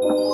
Video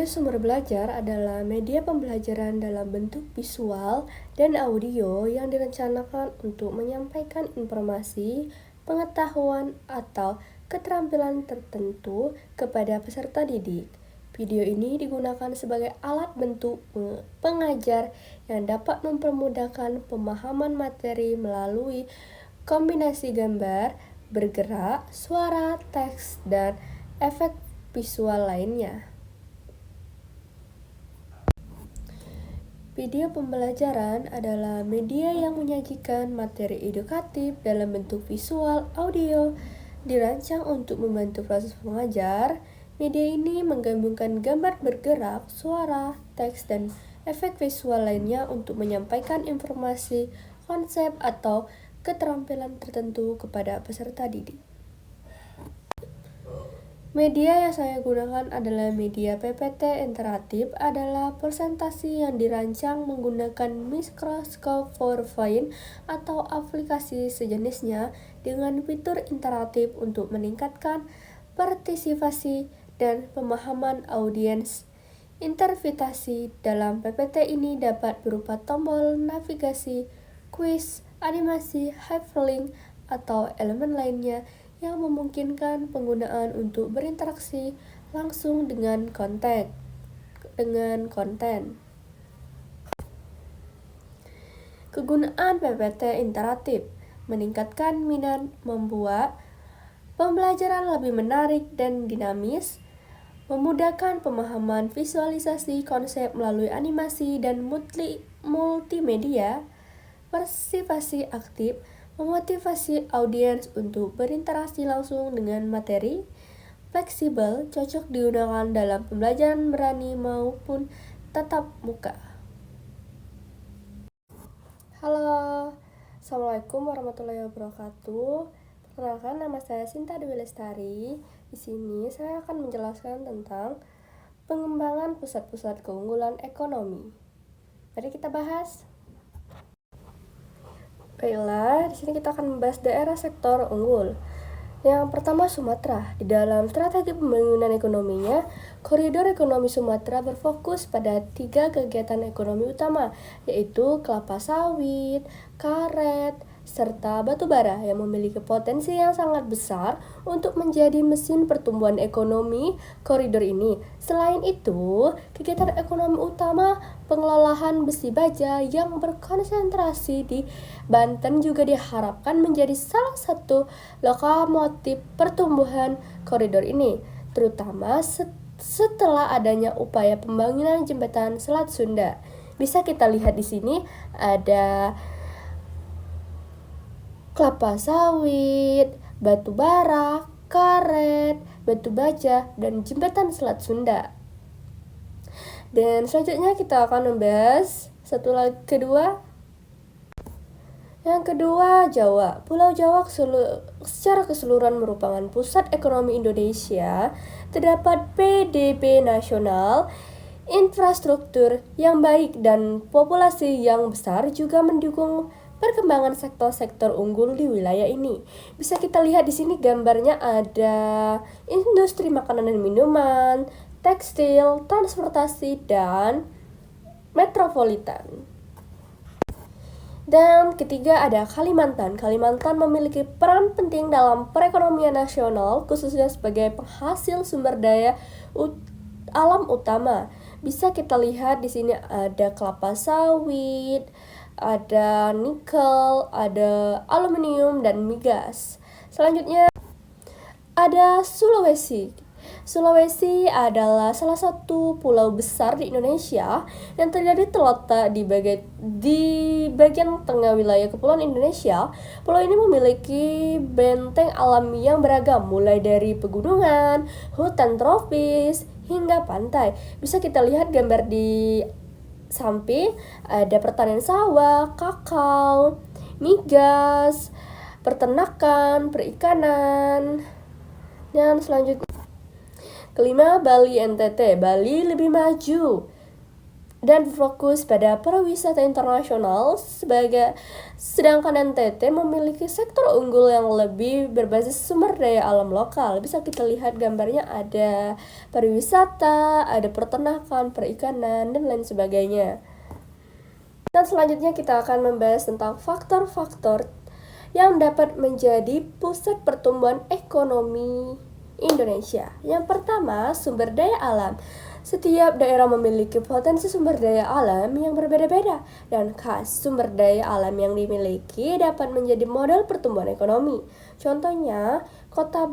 sumber belajar adalah media pembelajaran dalam bentuk visual dan audio yang direncanakan untuk menyampaikan informasi, pengetahuan, atau keterampilan tertentu kepada peserta didik. Video ini digunakan sebagai alat bentuk pengajar yang dapat mempermudahkan pemahaman materi melalui kombinasi gambar, bergerak, suara, teks, dan efek visual lainnya. Video pembelajaran adalah media yang menyajikan materi edukatif dalam bentuk visual, audio, dirancang untuk membantu proses mengajar. Media ini menggabungkan gambar bergerak, suara, teks, dan efek visual lainnya untuk menyampaikan informasi, konsep, atau keterampilan tertentu kepada peserta didik. Media yang saya gunakan adalah media PPT interaktif adalah presentasi yang dirancang menggunakan Microsoft PowerPoint atau aplikasi sejenisnya dengan fitur interaktif untuk meningkatkan partisipasi dan pemahaman audiens. Interpretasi dalam PPT ini dapat berupa tombol navigasi, kuis, animasi, hyperlink, atau elemen lainnya yang memungkinkan penggunaan untuk berinteraksi langsung dengan konten. Kegunaan PPT interaktif meningkatkan minat, membuat pembelajaran lebih menarik dan dinamis, memudahkan pemahaman visualisasi konsep melalui animasi dan multimedia, partisipasi aktif, memotivasi audiens untuk berinteraksi langsung dengan materi, fleksibel, cocok digunakan dalam pembelajaran berani maupun tatap muka. Halo, Assalamualaikum warahmatullahi wabarakatuh. Perkenalkan, nama saya Sinta Dewi Lestari. Di sini saya akan menjelaskan tentang pengembangan pusat-pusat keunggulan ekonomi. Mari kita bahas. Baiklah, di sini kita akan membahas daerah sektor unggul. Yang pertama, Sumatera. Di dalam strategi pembangunan ekonominya, koridor ekonomi Sumatera berfokus pada 3 kegiatan ekonomi utama, yaitu kelapa sawit, karet, serta batu bara yang memiliki potensi yang sangat besar untuk menjadi mesin pertumbuhan ekonomi koridor ini. Selain itu, kegiatan ekonomi utama pengelolaan besi baja yang berkonsentrasi di Banten juga diharapkan menjadi salah satu lokomotif pertumbuhan koridor ini, terutama setelah adanya upaya pembangunan jembatan Selat Sunda. Bisa kita lihat di sini ada kelapa sawit, batu bara, karet, batu baja, dan jembatan Selat Sunda. Dan selanjutnya kita akan membahas yang kedua, Jawa. Pulau Jawa secara keseluruhan merupakan pusat ekonomi Indonesia. Terdapat PDB nasional, infrastruktur yang baik, dan populasi yang besar juga mendukung perkembangan sektor-sektor unggul di wilayah ini. Bisa kita lihat di sini gambarnya ada industri makanan dan minuman, tekstil, transportasi, dan metropolitan. Dan ketiga ada Kalimantan. Kalimantan memiliki peran penting dalam perekonomian nasional, khususnya sebagai penghasil sumber daya alam utama. Bisa kita lihat di sini ada kelapa sawit, ada nikel, ada aluminium, dan migas. Selanjutnya ada Sulawesi. Sulawesi adalah salah satu pulau besar di Indonesia yang terletak di bagian tengah wilayah kepulauan Indonesia. Pulau ini memiliki benteng alami yang beragam, mulai dari pegunungan, hutan tropis, hingga pantai. Bisa kita lihat gambar di samping, ada pertanian sawah, kakao, migas, peternakan, perikanan. Dan selanjutnya kelima, Bali NTT. Bali lebih maju dan fokus pada pariwisata internasional sedangkan NTT memiliki sektor unggul yang lebih berbasis sumber daya alam lokal. Bisa kita lihat gambarnya, ada pariwisata, ada peternakan, perikanan, dan lain sebagainya. Dan selanjutnya kita akan membahas tentang faktor-faktor yang dapat menjadi pusat pertumbuhan ekonomi Indonesia. Yang pertama, sumber daya alam. Setiap daerah memiliki potensi sumber daya alam yang berbeda-beda, dan khas sumber daya alam yang dimiliki dapat menjadi modal pertumbuhan ekonomi. Contohnya, kota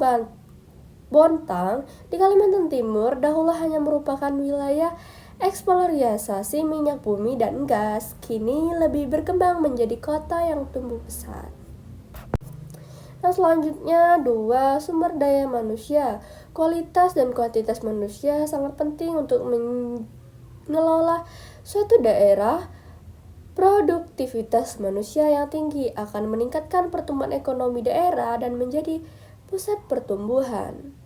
Bontang di Kalimantan Timur dahulu hanya merupakan wilayah eksplorasi minyak bumi dan gas, kini lebih berkembang menjadi kota yang tumbuh pesat. Nah, selanjutnya 2. Sumber daya manusia. Kualitas dan kuantitas manusia sangat penting untuk mengelola suatu daerah. Produktivitas manusia yang tinggi akan meningkatkan pertumbuhan ekonomi daerah dan menjadi pusat pertumbuhan.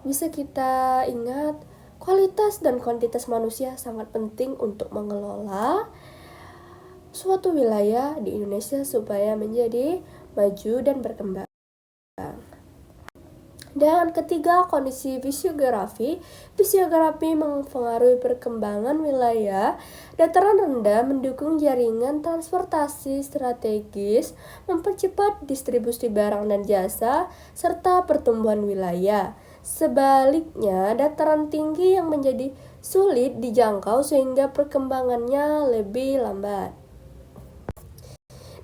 Bisa kita ingat, kualitas dan kuantitas manusia sangat penting untuk mengelola suatu wilayah di Indonesia supaya menjadi maju dan berkembang. Dan ketiga, kondisi fisiografi. Fisiografi mempengaruhi perkembangan wilayah. Dataran rendah mendukung jaringan transportasi strategis, mempercepat distribusi barang dan jasa, serta pertumbuhan wilayah. Sebaliknya, dataran tinggi yang menjadi sulit dijangkau sehingga perkembangannya lebih lambat.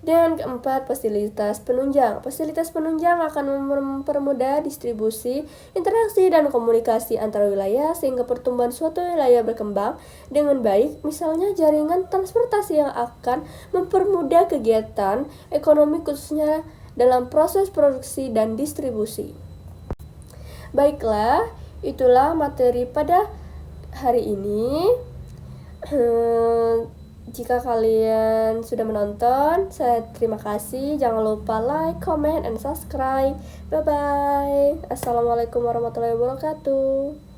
Dan keempat, fasilitas penunjang. Fasilitas penunjang akan mempermudah distribusi, interaksi, dan komunikasi antar wilayah sehingga pertumbuhan suatu wilayah berkembang dengan baik. Misalnya jaringan transportasi yang akan mempermudah kegiatan ekonomi khususnya dalam proses produksi dan distribusi. Baiklah, itulah materi pada hari ini. Jika kalian sudah menonton, saya terima kasih. Jangan lupa like, comment, and subscribe. Bye-bye. Assalamualaikum warahmatullahi wabarakatuh.